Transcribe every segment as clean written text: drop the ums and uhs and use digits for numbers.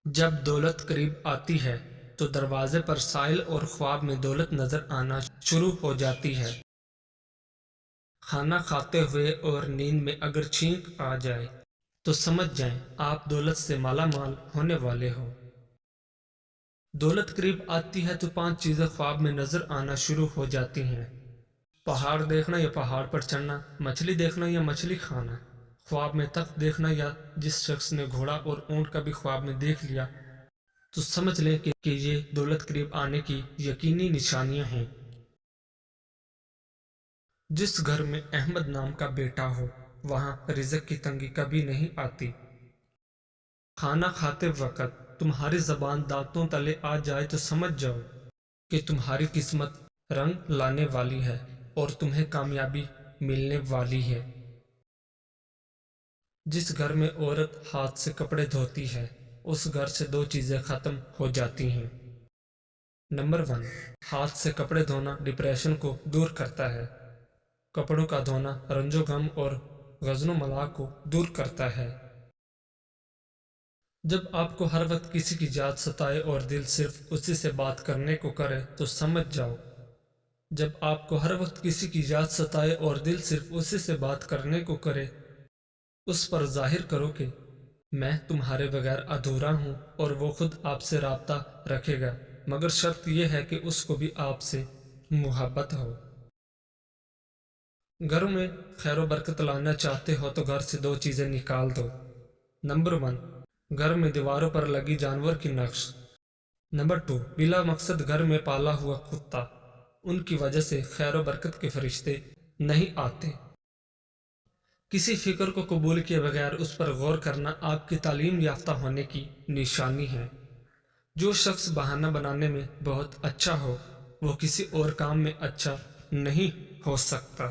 جب دولت قریب آتی ہے تو دروازے پر سائل اور خواب میں دولت نظر آنا شروع ہو جاتی ہے۔ کھانا کھاتے ہوئے اور نیند میں اگر چھینک آ جائے تو سمجھ جائیں آپ دولت سے مالا مال ہونے والے ہو۔ دولت قریب آتی ہے تو 5 چیزیں خواب میں نظر آنا شروع ہو جاتی ہیں۔ پہاڑ دیکھنا یا پہاڑ پر چڑھنا، مچھلی دیکھنا یا مچھلی کھانا، خواب میں تخت دیکھنا، یا جس شخص نے گھوڑا اور اونٹ کا بھی خواب میں دیکھ لیا تو سمجھ لیں کہ یہ دولت قریب آنے کی یقینی نشانیاں ہیں۔ جس گھر میں احمد نام کا بیٹا ہو وہاں رزق کی تنگی کبھی نہیں آتی۔ کھانا کھاتے وقت تمہاری زبان دانتوں تلے آ جائے تو سمجھ جاؤ کہ تمہاری قسمت رنگ لانے والی ہے اور تمہیں کامیابی ملنے والی ہے۔ جس گھر میں عورت ہاتھ سے کپڑے دھوتی ہے اس گھر سے 2 چیزیں ختم ہو جاتی ہیں۔ نمبر 1، ہاتھ سے کپڑے دھونا ڈپریشن کو دور کرتا ہے۔ کپڑوں کا دھونا رنج و غم اور غضن و ملال کو دور کرتا ہے۔ جب آپ کو ہر وقت کسی کی یاد ستائے اور دل صرف اسی سے بات کرنے کو کرے تو سمجھ جاؤ جب آپ کو ہر وقت کسی کی یاد ستائے اور دل صرف اسی سے بات کرنے کو کرے اس پر ظاہر کرو کہ میں تمہارے بغیر ادھورا ہوں، اور وہ خود آپ سے رابطہ رکھے گا، مگر شرط یہ ہے کہ اس کو بھی آپ سے محبت ہو۔ گھر میں خیر و برکت لانا چاہتے ہو تو گھر سے 2 چیزیں نکال دو۔ نمبر 1، گھر میں دیواروں پر لگی جانور کی نقش۔ نمبر 2، بلا مقصد گھر میں پالا ہوا کتا، ان کی وجہ سے خیر و برکت کے فرشتے نہیں آتے۔ کسی فکر کو قبول کیے بغیر اس پر غور کرنا آپ کی تعلیم یافتہ ہونے کی نشانی ہے۔ جو شخص بہانہ بنانے میں بہت اچھا ہو وہ کسی اور کام میں اچھا نہیں ہو سکتا۔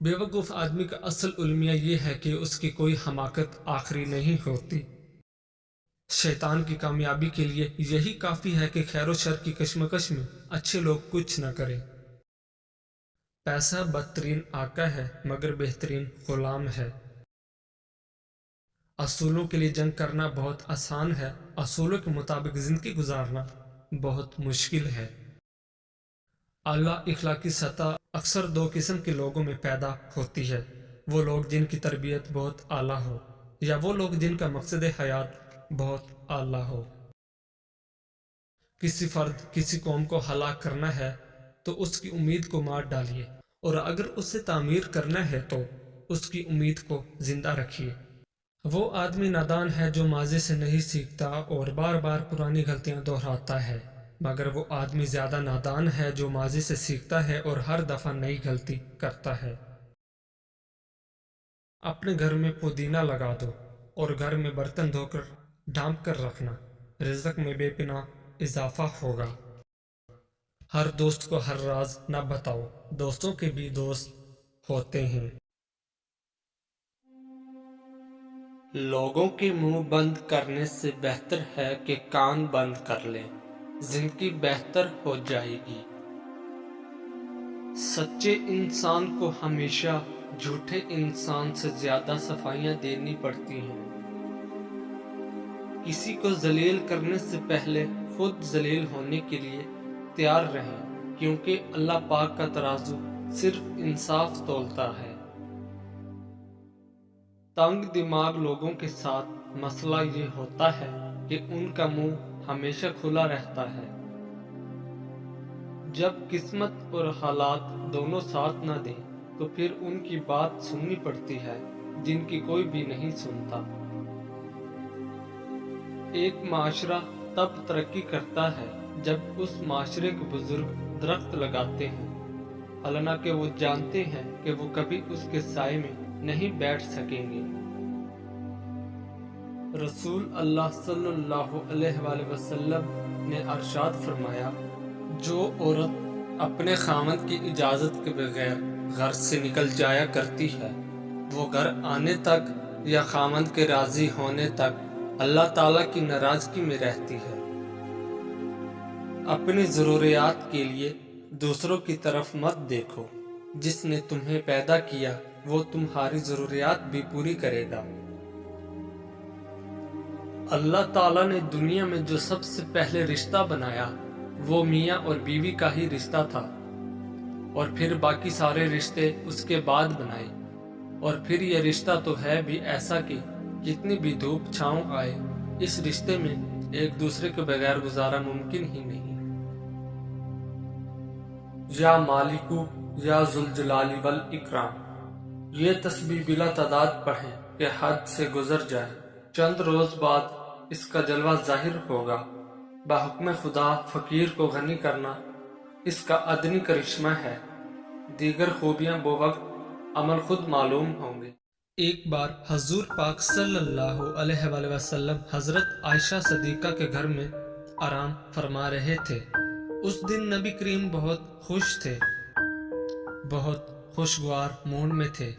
بے وقوف آدمی کا اصل المیہ یہ ہے کہ اس کی کوئی حماقت آخری نہیں ہوتی۔ شیطان کی کامیابی کے لیے یہی کافی ہے کہ خیر و شر کی کشمکش میں اچھے لوگ کچھ نہ کریں۔ پیسہ بدترین آقا ہے مگر بہترین غلام ہے۔ اصولوں کے لیے جنگ کرنا بہت آسان ہے، اصولوں کے مطابق زندگی گزارنا بہت مشکل ہے۔ اعلیٰ اخلاقی سطح اکثر 2 قسم کے لوگوں میں پیدا ہوتی ہے، وہ لوگ جن کی تربیت بہت اعلیٰ ہو، یا وہ لوگ جن کا مقصد حیات بہت اعلیٰ ہو۔ کسی فرد کسی قوم کو ہلاک کرنا ہے تو اس کی امید کو مار ڈالیے، اور اگر اسے تعمیر کرنا ہے تو اس کی امید کو زندہ رکھیے۔ وہ آدمی نادان ہے جو ماضی سے نہیں سیکھتا اور بار بار پرانی غلطیاں دہراتا ہے، مگر وہ آدمی زیادہ نادان ہے جو ماضی سے سیکھتا ہے اور ہر دفعہ نئی غلطی کرتا ہے۔ اپنے گھر میں پودینہ لگا دو اور گھر میں برتن دھو کر ڈھانپ کر رکھنا، رزق میں بے پناہ اضافہ ہوگا۔ ہر دوست کو ہر راز نہ بتاؤ، دوستوں کے بھی دوست ہوتے ہیں۔ لوگوں کے منہ بند کرنے سے بہتر ہے کہ کان بند کر لیں، زندگی بہتر ہو جائے گی۔ سچے انسان کو ہمیشہ جھوٹے انسان سے زیادہ صفائیاں دینی پڑتی ہیں۔ کسی کو ذلیل کرنے سے پہلے خود ذلیل ہونے کے لیے تیار رہیں، کیونکہ اللہ پاک کا ترازو صرف انصاف تولتا ہے۔ تنگ دماغ لوگوں کے ساتھ مسئلہ یہ ہوتا ہے کہ ان کا منہ ہمیشہ کھلا رہتا ہے۔ جب قسمت اور حالات دونوں ساتھ نہ دیں تو پھر ان کی بات سننی پڑتی ہے جن کی کوئی بھی نہیں سنتا۔ ایک معاشرہ تب ترقی کرتا ہے جب اس معاشرے کے بزرگ درخت لگاتے ہیں، حالانکہ وہ جانتے ہیں کہ وہ کبھی اس کے سائے میں نہیں بیٹھ سکیں گے۔ رسول اللہ صلی اللہ علیہ وآلہ وسلم نے ارشاد فرمایا، جو عورت اپنے خاوند کی اجازت کے بغیر گھر سے نکل جایا کرتی ہے وہ گھر آنے تک یا خاوند کے راضی ہونے تک اللہ تعالیٰ کی ناراضگی میں رہتی ہے۔ اپنی ضروریات کے لیے دوسروں کی طرف مت دیکھو، جس نے تمہیں پیدا کیا وہ تمہاری ضروریات بھی پوری کرے گا۔ اللہ تعالیٰ نے دنیا میں جو سب سے پہلے رشتہ بنایا وہ میاں اور بیوی کا ہی رشتہ تھا، اور پھر باقی سارے رشتے اس کے بعد بنائے، اور پھر یہ رشتہ تو ہے بھی ایسا کہ کتنی بھی دھوپ چھاؤں آئے اس رشتے میں ایک دوسرے کے بغیر گزارا ممکن ہی نہیں۔ یا مالکو یا ذوالجلال والاکرام، یہ تسبیح بلا تعداد پڑھیں کہ حد سے گزر جائے، چند روز بعد اس کا جلوہ ظاہر ہوگا۔ بحکم خدا فقیر کو غنی کرنا اس کا ادنی کرشمہ ہے، دیگر خوبیاں بوقت عمل خود معلوم ہوں گے۔ ایک بار حضور پاک صلی اللہ علیہ وآلہ وسلم حضرت عائشہ صدیقہ کے گھر میں آرام فرما رہے تھے۔ اس دن نبی کریم بہت خوش تھے، بہت خوشگوار موڈ میں تھے،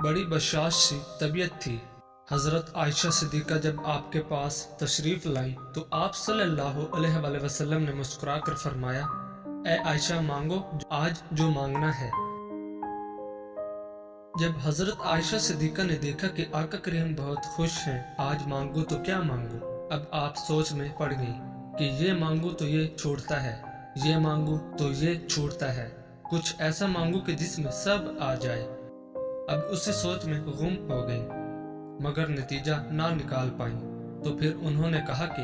بڑی بشاش سی طبیعت تھی۔ حضرت عائشہ صدیقہ جب آپ کے پاس تشریف لائیں تو آپ صلی اللہ علیہ وآلہ وسلم نے مسکرا کر فرمایا، اے عائشہ مانگو آج جو مانگنا ہے۔ جب حضرت عائشہ صدیقہ نے دیکھا کہ آقا کریم بہت خوش ہیں، آج مانگو تو کیا مانگو، اب آپ سوچ میں پڑ گئی کہ یہ مانگو تو یہ چھوڑتا ہے، یہ مانگو تو یہ چھوڑتا ہے، کچھ ایسا مانگو کہ جس میں سب آ جائے۔ اب اسی سوچ میں گم ہو گئی، مگر نتیجہ نہ نکال پائیں، تو پھر انہوں نے کہا کہ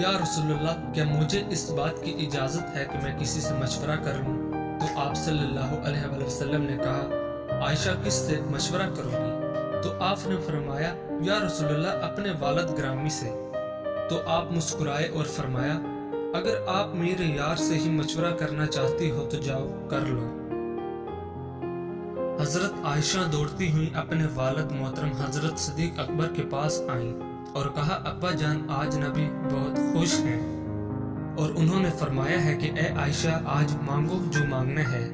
یا رسول اللہ، کیا مجھے اس بات کی اجازت ہے کہ میں کسی سے مشورہ کر لوں؟ تو آپ صلی اللہ علیہ وآلہ وسلم نے کہا، عائشہ کس سے مشورہ کرو گی؟ تو آپ نے فرمایا، یا رسول اللہ اپنے والد گرامی سے۔ تو آپ مسکرائے اور فرمایا، اگر آپ میرے یار سے ہی مشورہ کرنا چاہتی ہو تو جاؤ کر لو۔ حضرت عائشہ دوڑتی ہوئی اپنے والد محترم حضرت صدیق اکبر کے پاس آئیں اور کہا، ابا جان آج نبی بہت خوش ہیں، اور انہوں نے فرمایا ہے کہ اے عائشہ آج مانگو جو مانگنا ہے،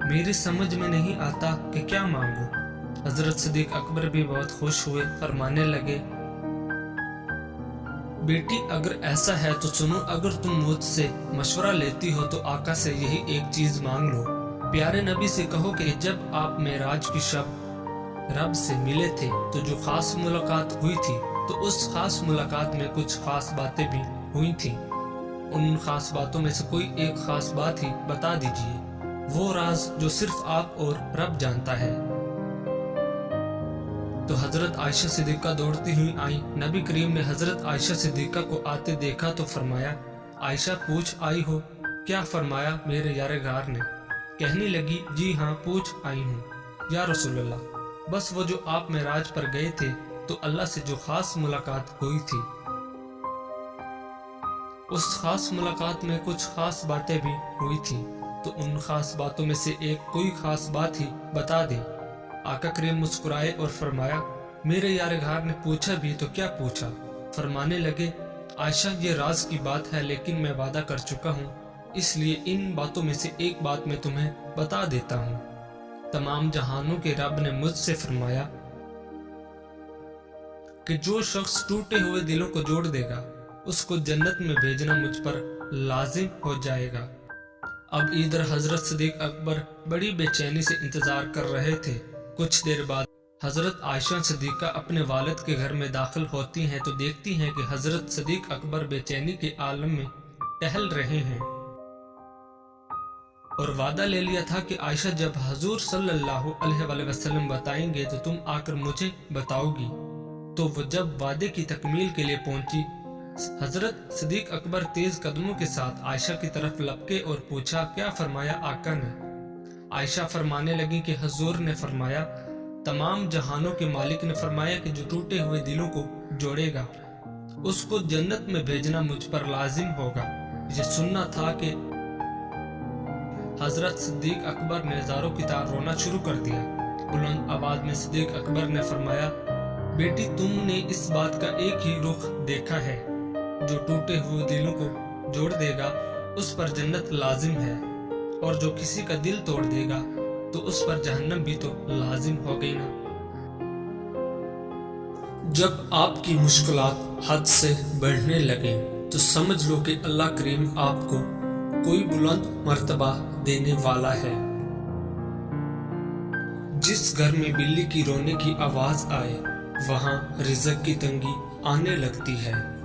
میری سمجھ میں نہیں آتا کہ کیا مانگو۔ حضرت صدیق اکبر بھی بہت خوش ہوئے، فرمانے لگے، بیٹی اگر ایسا ہے تو سنو، اگر تم مجھ سے مشورہ لیتی ہو تو آقا سے یہی ایک چیز مانگ لو۔ پیارے نبی سے کہو کہ جب آپ معراج کی شب رب سے ملے تھے تو جو خاص ملاقات ہوئی تھی تو اس خاص ملاقات میں کچھ خاص باتیں بھی ہوئی تھیں، ان خاص باتوں میں سے کوئی ایک خاص بات ہی بتا دیجئے، وہ راز جو صرف آپ اور رب جانتا ہے۔ تو حضرت عائشہ صدیقہ دوڑتی ہوئی آئیں، نبی کریم نے حضرت عائشہ صدیقہ کو آتے دیکھا تو فرمایا، عائشہ پوچھ آئی ہو؟ کیا فرمایا میرے یار غار نے؟ کہنے لگی، جی ہاں پوچھ آئی ہوں یا رسول اللہ، بس وہ جو آپ معراج پر گئے تھے تو اللہ سے جو خاص ملاقات ہوئی تھی، اس خاص ملاقات میں کچھ خاص باتیں بھی ہوئی تھیں، تو ان خاص باتوں میں سے ایک کوئی خاص بات ہی بتا دیں۔ آقا کریم مسکرائے اور فرمایا، میرے یار غار نے پوچھا بھی تو کیا پوچھا؟ فرمانے لگے، عائشہ یہ راز کی بات ہے لیکن میں وعدہ کر چکا ہوں، اس لیے ان باتوں میں سے ایک بات میں تمہیں بتا دیتا ہوں۔ تمام جہانوں کے رب نے مجھ سے فرمایا کہ جو شخص ٹوٹے ہوئے دلوں کو جوڑ دے گا اس کو جنت میں بھیجنا مجھ پر لازم ہو جائے گا۔ اب ادھر حضرت صدیق اکبر بڑی بے چینی سے انتظار کر رہے تھے۔ کچھ دیر بعد حضرت عائشہ صدیقہ اپنے والد کے گھر میں داخل ہوتی ہیں تو دیکھتی ہیں کہ حضرت صدیق اکبر بے چینی کے عالم میں ٹہل رہے ہیں، اور وعدہ لے لیا تھا کہ عائشہ جب حضور صلی اللہ علیہ وآلہ وسلم بتائیں گے تو تم آ کر مجھے بتاؤ گی۔ تو وہ جب وعدے کی تکمیل کے لیے پہنچی، حضرت صدیق اکبر تیز قدموں کے ساتھ عائشہ کی طرف لپکے اور پوچھا، کیا فرمایا آقا نے؟ عائشہ فرمانے لگی کہ حضور نے فرمایا، تمام جہانوں کے مالک نے فرمایا کہ جو ٹوٹے ہوئے دلوں کو جوڑے گا اس کو جنت میں بھیجنا مجھ پر لازم ہوگا۔ یہ سننا تھا کہ حضرت صدیق اکبر نے زاروں کی طرح رونا شروع کر دیا۔ بلند آواز میں صدیق اکبر نے فرمایا، بیٹی تم نے اس بات کا ایک ہی رخ دیکھا ہے، جو ٹوٹے ہوئے دلوں کو جوڑ دے گا اس پر جنت لازم ہے، اور جو کسی کا دل توڑ دے گا تو اس پر جہنم بھی تو لازم ہو گئی نا۔ جب آپ کی مشکلات حد سے بڑھنے لگیں تو سمجھ لو کہ اللہ کریم آپ کو کوئی بلند مرتبہ دینے والا ہے۔ جس گھر میں بلی کی رونے کی آواز آئے وہاں رزق کی تنگی آنے لگتی ہے۔